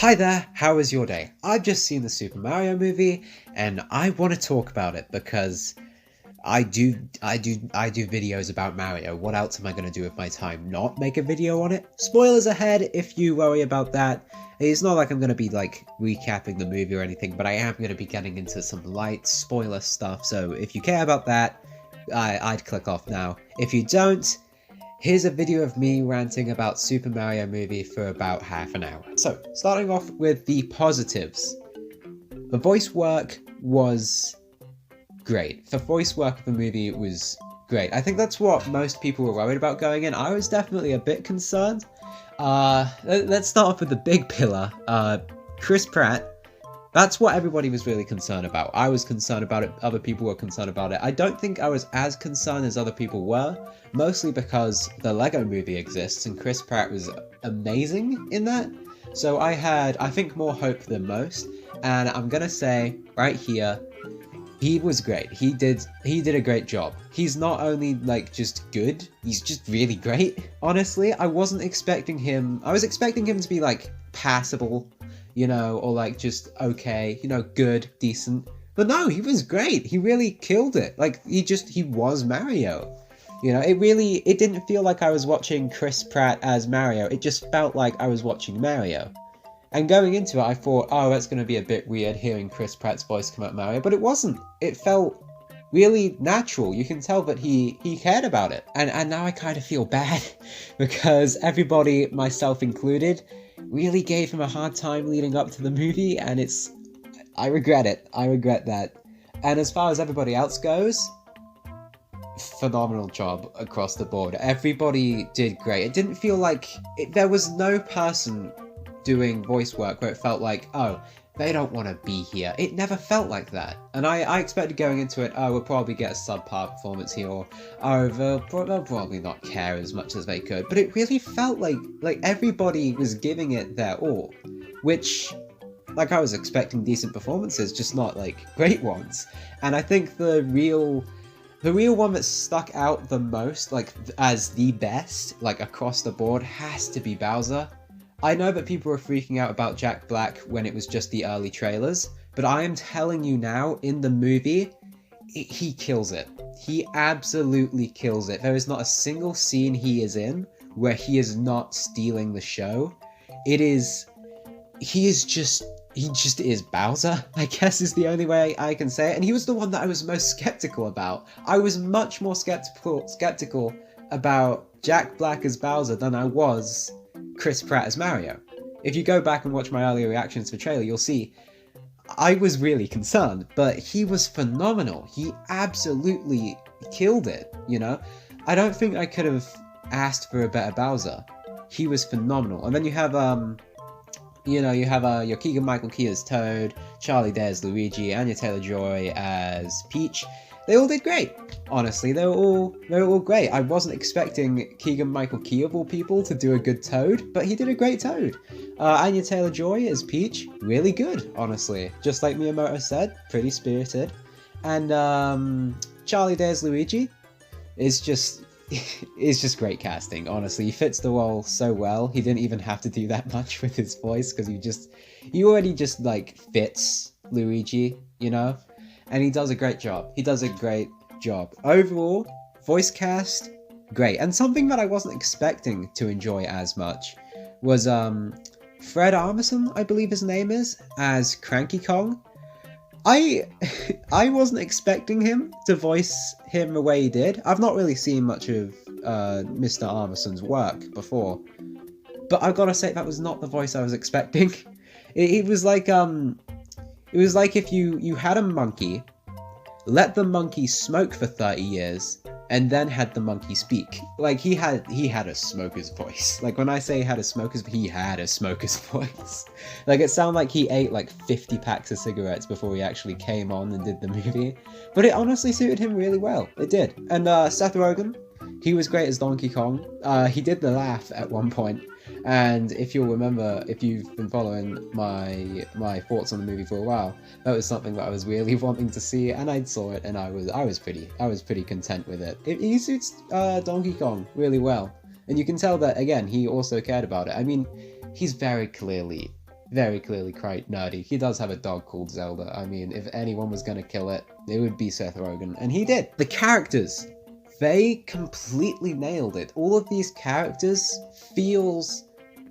Hi there, how was your day? I've just seen the Super Mario movie and I want to talk about it because I do videos about Mario. What else am I going to do with my time? Not make a video on it? Spoilers ahead if you worry about that. It's not like I'm going to be like recapping the movie or anything, but I am going to be getting into some light spoiler stuff, so if you care about that, I'd click off now. If you don't, here's a video of me ranting about Super Mario movie for about half an hour. So, starting off with the positives. The voice work was great. The voice work of the movie was great. I think that's what most people were worried about going in. I was definitely a bit concerned. Let's start off with the big pillar. Chris Pratt. That's what everybody was really concerned about. I was concerned about it, other people were concerned about it. I don't think I was as concerned as other people were, mostly because the Lego movie exists and Chris Pratt was amazing in that. So I had, I think, more hope than most, and I'm gonna say, right here, he was great. He did a great job. He's not only, like, just good, he's just really great, honestly. I was expecting him to be, like, passable, you know, or like just okay, you know, good, decent. But no, he was great. He really killed it. Like, he was Mario. You know, it didn't feel like I was watching Chris Pratt as Mario. It just felt like I was watching Mario. And going into it, I thought, oh, that's going to be a bit weird hearing Chris Pratt's voice come out Mario, but it wasn't. It felt really natural. You can tell that he cared about it. And now I kind of feel bad because everybody, myself included, really gave him a hard time leading up to the movie, and I regret it. I regret that. And as far as everybody else goes, phenomenal job across the board. Everybody did great. It didn't feel like there was no person doing voice work where it felt like, oh, they don't want to be here. It never felt like that. And I expected going into it, oh, we'll probably get a subpar performance here, or oh, they'll probably not care as much as they could. But it really felt like everybody was giving it their all, which, like, I was expecting decent performances, just not like great ones. And I think the real one that stuck out the most, like as the best, like across the board, has to be Bowser. I know that people were freaking out about Jack Black when it was just the early trailers, but I am telling you now, in the movie, he kills it. He absolutely kills it. There is not a single scene he is in where he is not stealing the show. He just is Bowser, I guess is the only way I can say it. And he was the one that I was most skeptical about. I was much more skeptical about Jack Black as Bowser than I was Chris Pratt as Mario. If you go back and watch my earlier reactions to the trailer, you'll see I was really concerned, but he was phenomenal. He absolutely killed it, you know? I don't think I could have asked for a better Bowser. He was phenomenal. And then you have, your Keegan-Michael Key as Toad, Charlie Day as Luigi, Anya Taylor-Joy as Peach. They all did great. Honestly, they were all great. I wasn't expecting Keegan-Michael Key of all people to do a good Toad, but he did a great Toad. Anya Taylor-Joy as Peach, really good, honestly. Just like Miyamoto said, pretty spirited. And Charlie Day as Luigi is just great casting, honestly. He fits the role so well. He didn't even have to do that much with his voice, because he already just like fits Luigi, you know? And he does a great job. Overall, voice cast, great. And something that I wasn't expecting to enjoy as much was Fred Armisen, I believe his name is, as Cranky Kong. I wasn't expecting him to voice him the way he did. I've not really seen much of Mr. Armisen's work before, but I've got to say that was not the voice I was expecting. It was like if you had a monkey, let the monkey smoke for 30 years, and then had the monkey speak. Like, he had a smoker's voice. Like, when I say he had a smoker's voice. Like, it sounded like he ate like 50 packs of cigarettes before he actually came on and did the movie. But it honestly suited him really well. It did. And Seth Rogen, he was great as Donkey Kong. He did the laugh at one point. And if you'll remember, if you've been following my thoughts on the movie for a while, that was something that I was really wanting to see, and I saw it, and I was pretty content with it. He suits Donkey Kong really well, and you can tell that again he also cared about it. I mean, he's very clearly very clearly quite nerdy. He does have a dog called Zelda. I mean, if anyone was gonna kill it, it would be Seth Rogen, and he did. The characters, they completely nailed it. All of these characters feels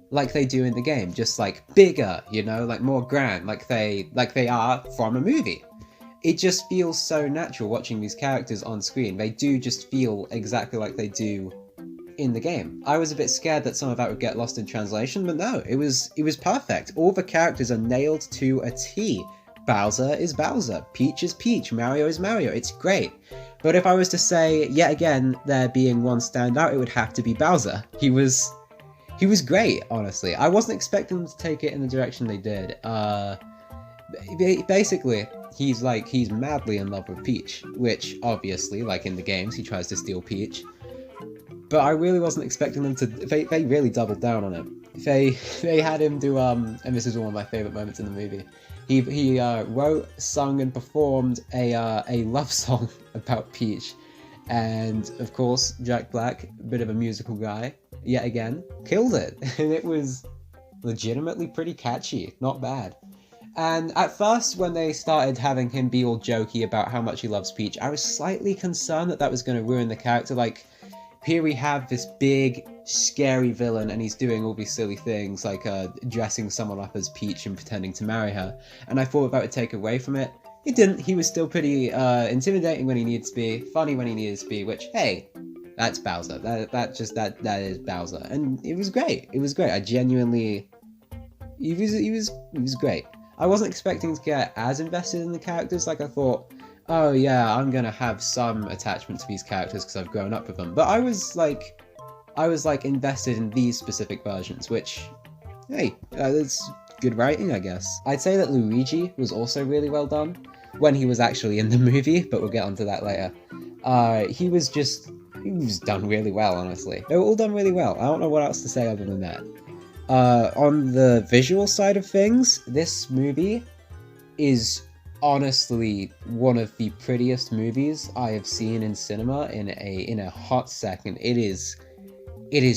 like they do in the game, just like bigger, you know, like more grand, like they are from a movie. It just feels so natural watching these characters on screen. They do just feel exactly like they do in the game. I was a bit scared that some of that would get lost in translation, but no, it was perfect. All the characters are nailed to a T. Bowser is Bowser, Peach is Peach, Mario is Mario. It's great. But if I was to say, yet again, there being one standout, it would have to be Bowser. He was great, honestly. I wasn't expecting them to take it in the direction they did. Basically, he's madly in love with Peach, which obviously, like in the games, he tries to steal Peach. But I really wasn't expecting them to. They really doubled down on it. They had him do and this is one of my favorite moments in the movie. He wrote, sung, and performed a love song about Peach, and of course Jack Black, a bit of a musical guy, yet again, killed it, and it was legitimately pretty catchy, not bad. And at first, when they started having him be all jokey about how much he loves Peach, I was slightly concerned that was going to ruin the character. Like, here we have this big, scary villain, and he's doing all these silly things, like dressing someone up as Peach and pretending to marry her. And I thought that would take away from it. It didn't. He was still pretty intimidating when he needed to be, funny when he needed to be, which, hey, that's Bowser. That is Bowser. And it was great. It was great. I genuinely... He was great. I wasn't expecting to get as invested in the characters. Like, I thought, oh yeah, I'm gonna have some attachment to these characters because I've grown up with them. But I was invested in these specific versions, which, hey, that's good writing, I guess. I'd say that Luigi was also really well done when he was actually in the movie, but we'll get onto that later. He was done really well, honestly. They were all done really well. I don't know what else to say other than that. On the visual side of things, this movie is honestly one of the prettiest movies I have seen in cinema in a hot second. It is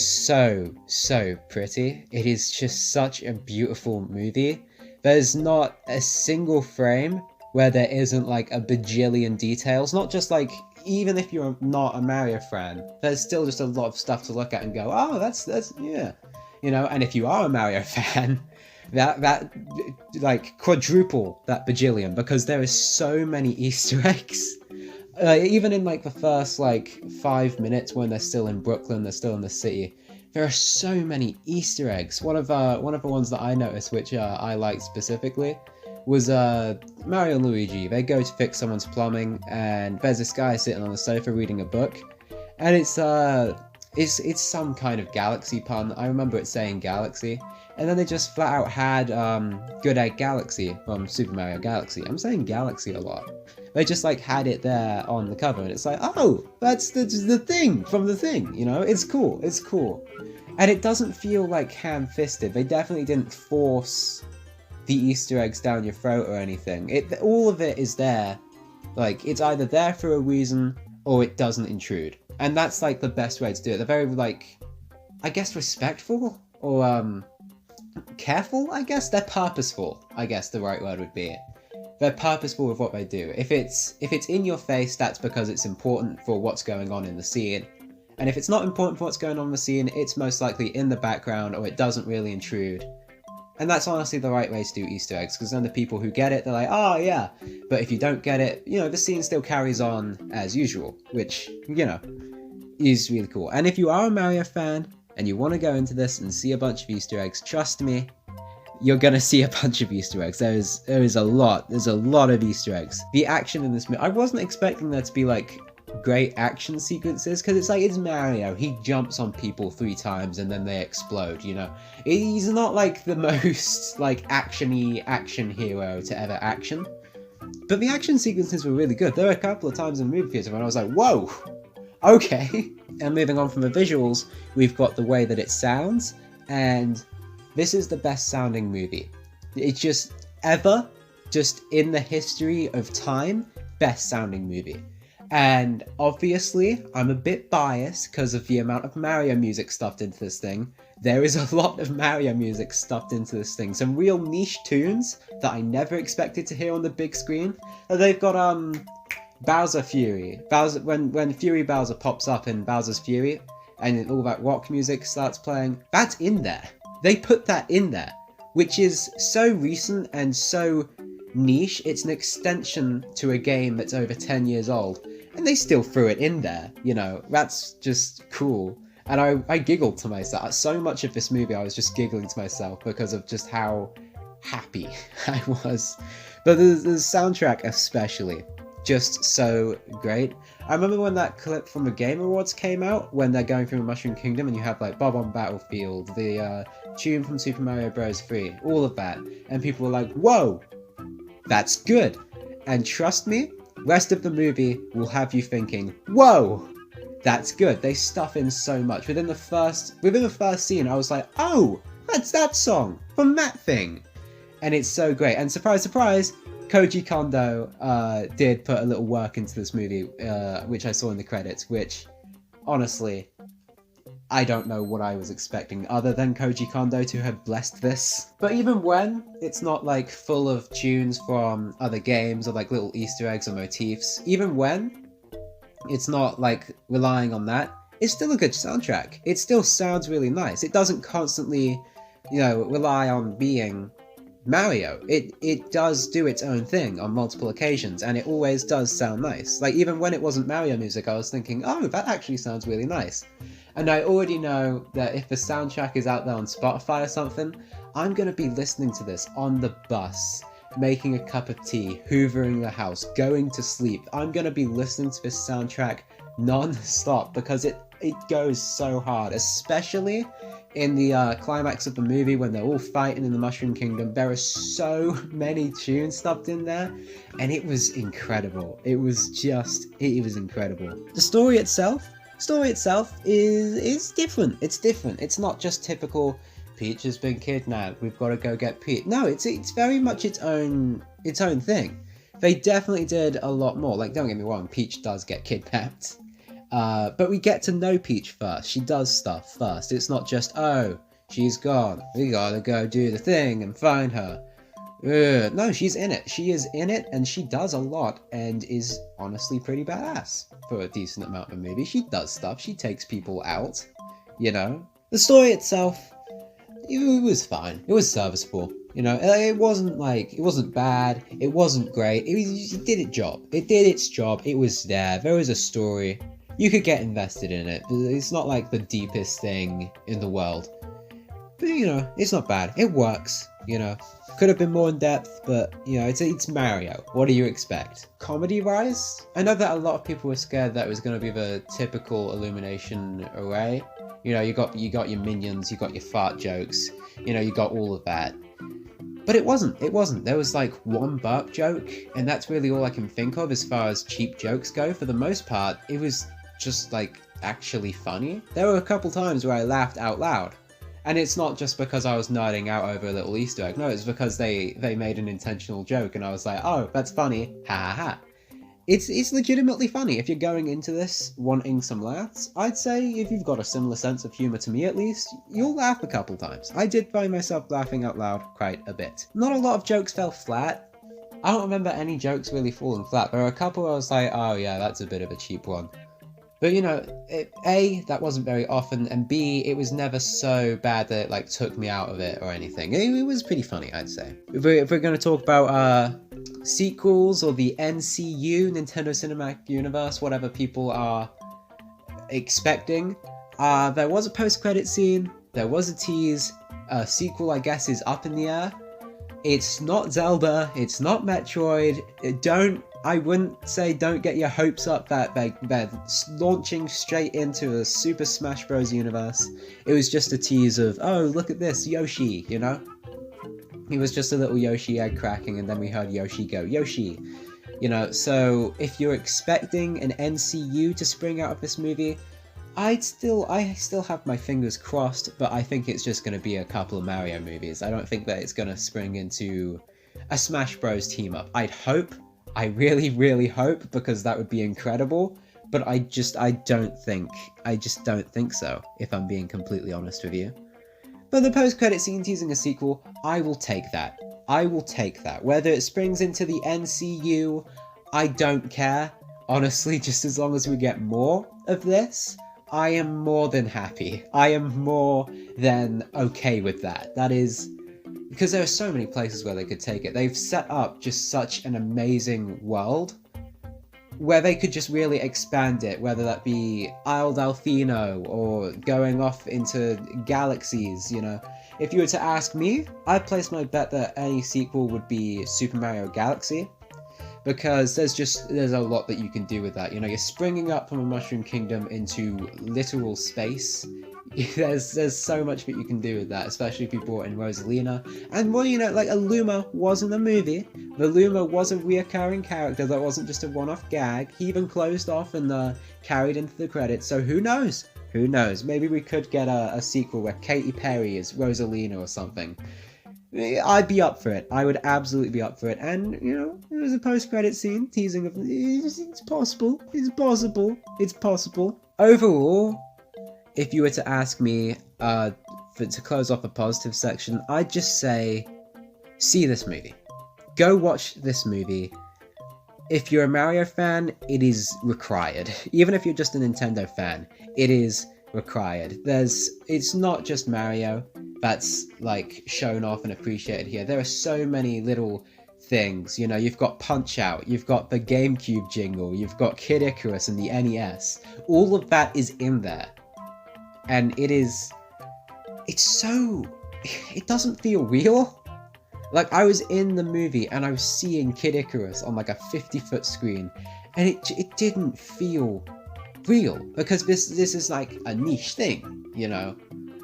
so pretty. It is just such a beautiful movie. There's not a single frame where there isn't like a bajillion details. Not just like, even if you're not a Mario fan, there's still just a lot of stuff to look at and go, oh, that's yeah. You know, and if you are a Mario fan, that like quadruple that bajillion, because there is so many Easter eggs. Even in like the first like 5 minutes when they're still in Brooklyn, they're still in the city, there are so many Easter eggs. One of the ones that I noticed, which I liked specifically, was Mario and Luigi. They go to fix someone's plumbing, and there's this guy sitting on the sofa reading a book, and it's some kind of galaxy pun. I remember it saying galaxy. And then they just flat out had Good Egg Galaxy from Super Mario Galaxy. I'm saying galaxy a lot. They just like had it there on the cover, and it's like, oh, that's the thing from the thing, you know? It's cool. And it doesn't feel like ham-fisted. They definitely didn't force the Easter eggs down your throat or anything. All of it is there. Like, it's either there for a reason, or it doesn't intrude. And that's like the best way to do it. They're very like, I guess, respectful, or careful, I guess. They're purposeful, I guess the right word would be. They're purposeful with what they do. If it's in your face, that's because it's important for what's going on in the scene. And if it's not important for what's going on in the scene, it's most likely in the background, or it doesn't really intrude. And that's honestly the right way to do Easter eggs, because then the people who get it, they're like, oh yeah. But if you don't get it, you know, the scene still carries on as usual, which, you know, is really cool. And if you are a Mario fan, and you want to go into this and see a bunch of Easter eggs, trust me, you're gonna see a bunch of Easter eggs. There's a lot of Easter eggs. The action in this movie, I wasn't expecting there to be like great action sequences, because it's Mario. He jumps on people 3 times and then they explode, you know? He's not like the most like action-y action hero to ever action. But the action sequences were really good. There were a couple of times in the movie theater when I was like, whoa, okay. And moving on from the visuals, we've got the way that it sounds, and this is the best sounding movie. It's just in the history of time, best sounding movie. And obviously, I'm a bit biased because of the amount of Mario music stuffed into this thing. there is a lot of Mario music stuffed into this thing. Some real niche tunes that I never expected to hear on the big screen. They've got Bowser Fury. When Fury Bowser pops up in Bowser's Fury, and all that rock music starts playing, that's in there. They put that in there, which is so recent and so niche. It's an extension to a game that's over 10 years old, and they still threw it in there, you know. That's just cool. And I giggled to myself. So much of this movie I was just giggling to myself because of just how happy I was. But the soundtrack especially, just so great. I remember when that clip from the Game Awards came out, when they're going through the Mushroom Kingdom and you have like Bob on Battlefield, the tune from Super Mario Bros. 3, all of that. And people were like, whoa, that's good. And trust me, rest of the movie will have you thinking, whoa, that's good. They stuff in so much. Within the first scene, I was like, oh, that's that song from that thing. And it's so great. And surprise, surprise, Koji Kondo did put a little work into this movie, which I saw in the credits, which, honestly, I don't know what I was expecting other than Koji Kondo to have blessed this. But even when it's not like full of tunes from other games or like little Easter eggs or motifs, even when it's not like relying on that, it's still a good soundtrack. It still sounds really nice. It doesn't constantly, you know, rely on being Mario. It does do its own thing on multiple occasions, and it always does sound nice. Like, even when it wasn't Mario music, I was thinking, oh, that actually sounds really nice. And I already know that if the soundtrack is out there on Spotify or something, I'm gonna be listening to this on the bus, making a cup of tea, hoovering the house, going to sleep. I'm gonna be listening to this soundtrack non-stop because it goes so hard, especially in the climax of the movie when they're all fighting in the Mushroom Kingdom. There are so many tunes stuffed in there, and it was incredible. It was incredible. The story itself is different. It's different. It's not just typical Peach has been kidnapped, we've got to go get Peach. No, it's very much its own thing. They definitely did a lot more. Like, don't get me wrong, Peach does get kidnapped. But we get to know Peach first. She does stuff first. It's not just, oh, she's gone, we gotta go do the thing and find her. No, she's in it. She is in it, and she does a lot, and is honestly pretty badass for a decent amount of the movie. She does stuff. She takes people out, you know. The story itself, it was fine. It was serviceable. You know, it wasn't bad. It wasn't great. It did its job. It did its job. It was there. There was a story. You could get invested in it. It's not like the deepest thing in the world. But, you know, it's not bad. It works, you know. Could have been more in depth, but, you know, it's Mario. What do you expect? Comedy-wise, I know that a lot of people were scared that it was going to be the typical Illumination array. You know, you got your minions, you got your fart jokes, you know, you got all of that. But it wasn't. There was like one burp joke, and that's really all I can think of as far as cheap jokes go. For the most part, it was just like actually funny. There were a couple times where I laughed out loud. And it's not just because I was nerding out over a little Easter egg. No, it's because they made an intentional joke and I was like, oh, that's funny, ha ha ha. It's legitimately funny. If you're going into this wanting some laughs, I'd say if you've got a similar sense of humour to me at least, you'll laugh a couple times. I did find myself laughing out loud quite a bit. Not a lot of jokes fell flat. I don't remember any jokes really falling flat. There were a couple where I was like, oh yeah, that's a bit of a cheap one. But, you know, A, that wasn't very often, and B, it was never so bad that it, like, took me out of it or anything. It was pretty funny, I'd say. If we're going to talk about sequels or the NCU, Nintendo Cinematic Universe, whatever people are expecting, there was a post-credit scene, there was a tease, a sequel, I guess, is up in the air. It's not Zelda, it's not Metroid, I wouldn't say don't get your hopes up that they're launching straight into a Super Smash Bros. Universe. It was just a tease of, oh, look at this, Yoshi, you know? He was just a little Yoshi egg cracking, and then we heard Yoshi go, Yoshi! You know, so if you're expecting an NCU to spring out of this movie, I still have my fingers crossed, but I think it's just going to be a couple of Mario movies. I don't think that it's going to spring into a Smash Bros. Team up. I really, really hope, because that would be incredible, but I just don't think so, if I'm being completely honest with you. But the post-credit scene teasing a sequel, I will take that. I will take that. Whether it springs into the MCU, I don't care. Honestly, just as long as we get more of this, I am more than happy. I am more than okay with that. That is... because there are so many places where they could take it. They've set up just such an amazing world where they could just really expand it, whether that be Isle Delfino or going off into galaxies, you know. If you were to ask me, I'd place my bet that any sequel would be Super Mario Galaxy, because there's a lot that you can do with that. You know, you're springing up from a Mushroom Kingdom into literal space. There's so much that you can do with that, especially if you brought in Rosalina. And well, you know, like, a Luma was in the movie. The Luma was a reoccurring character that wasn't just a one-off gag. He even closed off and carried into the credits, so who knows? Who knows? Maybe we could get a sequel where Katy Perry is Rosalina or something. I'd be up for it. I would absolutely be up for it. And, you know, there's a post-credit scene teasing of... it's possible. It's possible. It's possible. Overall, if you were to ask me to close off the positive section, I'd just say, see this movie. Go watch this movie. If you're a Mario fan, it is required. Even if you're just a Nintendo fan, it is required. It's not just Mario that's, like, shown off and appreciated here. There are so many little things, you know. You've got Punch-Out, you've got the GameCube jingle, you've got Kid Icarus and the NES. All of that is in there. And it doesn't feel real. Like, I was in the movie and I was seeing Kid Icarus on like a 50-foot screen, and it didn't feel real, because this is like a niche thing, you know?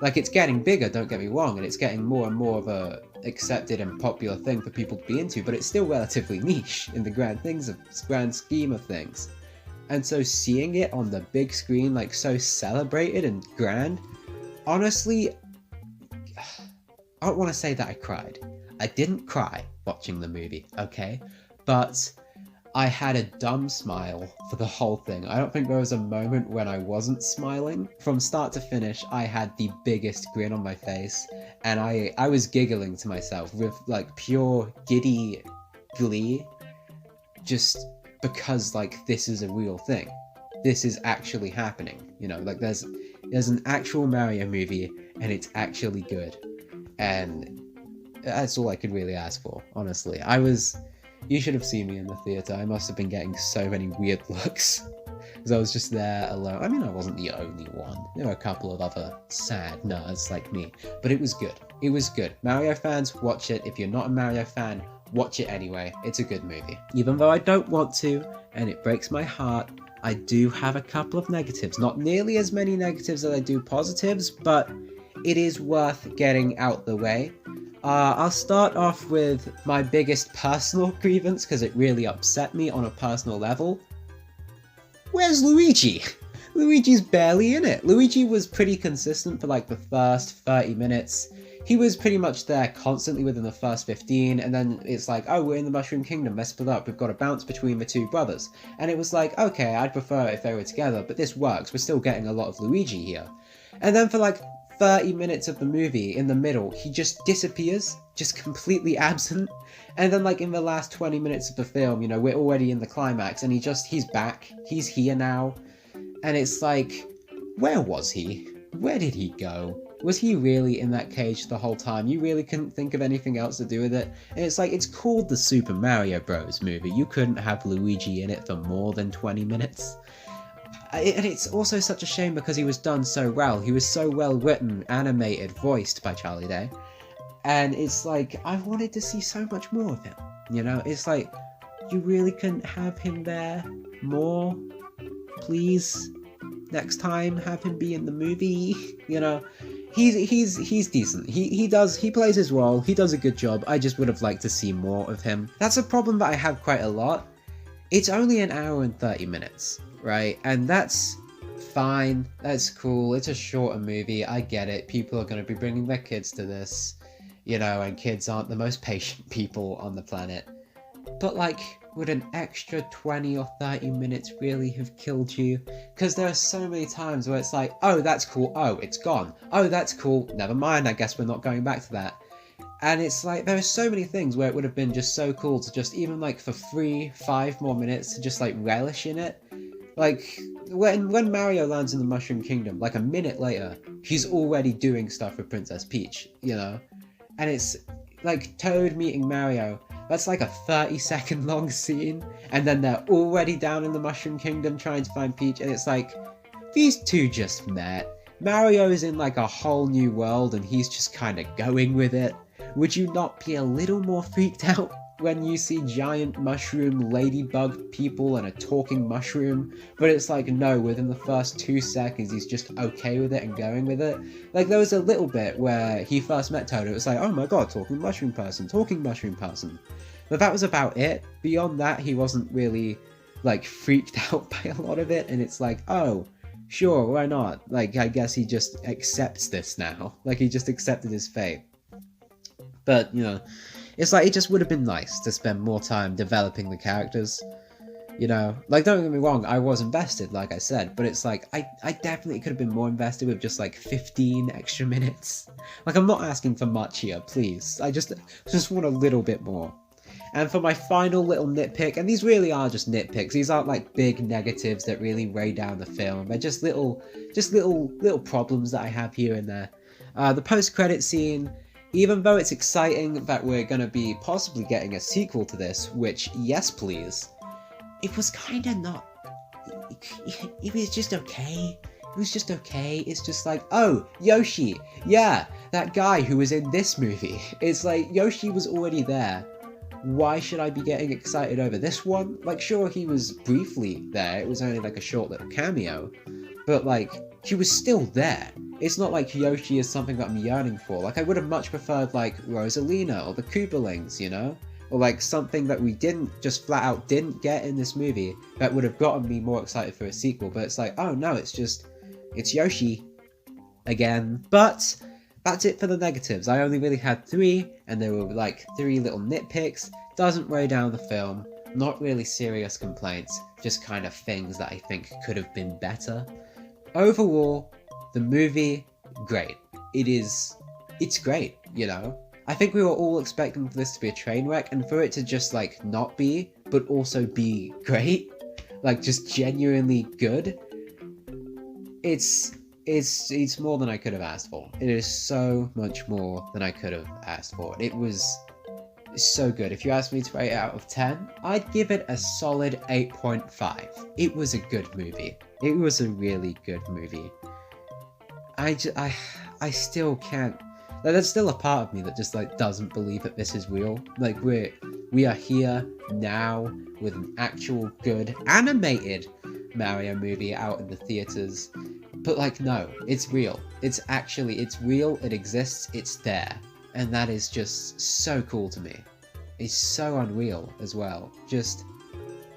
Like, it's getting bigger, don't get me wrong, and it's getting more and more of a accepted and popular thing for people to be into, but it's still relatively niche in the grand scheme of things. And so seeing it on the big screen, like, so celebrated and grand, honestly, I don't want to say that I cried. I didn't cry watching the movie, okay? But I had a dumb smile for the whole thing. I don't think there was a moment when I wasn't smiling. From start to finish, I had the biggest grin on my face, and I was giggling to myself with, like, pure giddy glee, just because, like, this is a real thing. This is actually happening, you know? Like, there's an actual Mario movie, and it's actually good. And that's all I could really ask for, honestly. You should have seen me in the theatre. I must have been getting so many weird looks, because I was just there alone. I mean, I wasn't the only one. There were a couple of other sad nerds like me, but it was good. It was good. Mario fans, watch it. If you're not a Mario fan, watch it anyway. It's a good movie. Even though I don't want to, and it breaks my heart, I do have a couple of negatives. Not nearly as many negatives as I do positives, but it is worth getting out the way. I'll start off with my biggest personal grievance, because it really upset me on a personal level. Where's Luigi? Luigi's barely in it. Luigi was pretty consistent for like the first 30 minutes. He was pretty much there constantly within the first 15, and then it's like, oh, we're in the Mushroom Kingdom, let's split up, we've got to bounce between the two brothers. And it was like, okay, I'd prefer it if they were together, but this works, we're still getting a lot of Luigi here. And then for like 30 minutes of the movie, in the middle, he just disappears, just completely absent. And then, like, in the last 20 minutes of the film, you know, we're already in the climax, and he's back, he's here now. And it's like, where was he? Where did he go? Was he really in that cage the whole time? You really couldn't think of anything else to do with it? And it's like, it's called the Super Mario Bros. Movie. You couldn't have Luigi in it for more than 20 minutes. And it's also such a shame because he was done so well. He was so well written, animated, voiced by Charlie Day. And it's like, I wanted to see so much more of him. You know, it's like, you really couldn't have him there more? Please? Next time, have him be in the movie? You know, he's decent. He plays his role. He does a good job. I just would have liked to see more of him. That's a problem that I have quite a lot. It's only an hour and 30 minutes. Right, and that's fine, that's cool, it's a shorter movie, I get it, people are going to be bringing their kids to this, you know, and kids aren't the most patient people on the planet. But, like, would an extra 20 or 30 minutes really have killed you? Because there are so many times where it's like, oh, that's cool, oh, it's gone. Oh, that's cool, never mind, I guess we're not going back to that. And it's like, there are so many things where it would have been just so cool to just even like for 5 more minutes to just like relish in it. Like, when Mario lands in the Mushroom Kingdom, like a minute later, he's already doing stuff with Princess Peach, you know? And it's like Toad meeting Mario, that's like a 30-second long scene, and then they're already down in the Mushroom Kingdom trying to find Peach, and it's like, these two just met. Mario's in like a whole new world and he's just kind of going with it. Would you not be a little more freaked out when you see giant mushroom ladybug people and a talking mushroom? But it's like, no, within the first 2 seconds he's just okay with it and going with it. Like, there was a little bit where he first met Toad, it was like, oh my god, talking mushroom person. But that was about it. Beyond that, he wasn't really like freaked out by a lot of it, and it's like, oh, sure, why not? Like, I guess he just accepts this now. Like, he just accepted his fate. But, you know, it's like, it just would have been nice to spend more time developing the characters. You know, like, don't get me wrong, I was invested, like I said, but it's like, I definitely could have been more invested with just like 15 extra minutes. Like, I'm not asking for much here, please. I just want a little bit more. And for my final little nitpick, and these really are just nitpicks, these aren't like big negatives that really weigh down the film, they're just little problems that I have here and there. The post-credit scene, even though it's exciting that we're gonna be possibly getting a sequel to this, which, yes please, it was kinda not, it was just okay. It was just okay. It's just like, oh, Yoshi, yeah, that guy who was in this movie. It's like, Yoshi was already there. Why should I be getting excited over this one? Like, sure, he was briefly there, it was only like a short little cameo, but like, he was still there. It's not like Yoshi is something that I'm yearning for. Like, I would have much preferred like Rosalina or the Koopalings, you know? Or like something that we just flat out didn't get in this movie that would have gotten me more excited for a sequel, but it's like, oh no, it's Yoshi again. But that's it for the negatives. I only really had 3, and there were like 3 little nitpicks. Doesn't weigh down the film, not really serious complaints, just kind of things that I think could have been better. Overall, the movie, great. It's great, you know? I think we were all expecting for this to be a train wreck, and for it to just like not be, but also be great, like just genuinely good, it's more than I could have asked for. It is so much more than I could have asked for. It was so good. If you asked me to rate it out of 10, I'd give it a solid 8.5. It was a good movie. It was a really good movie. I still can't. Like, there's still a part of me that just like doesn't believe that this is real. Like, we are here now with an actual good animated Mario movie out in the theaters. But like, no, it's real. It's real, it exists, it's there. And that is just so cool to me. It's so unreal as well. Just,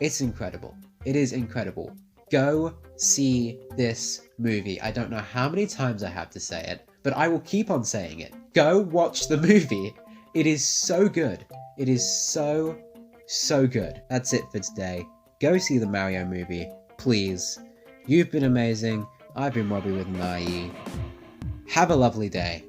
it's incredible. It is incredible. Go see this movie. I don't know how many times I have to say it, but I will keep on saying it. Go watch the movie. It is so good. It is so, so good. That's it for today. Go see the Mario movie, please. You've been amazing. I've been Robbie with an IE. Have a lovely day.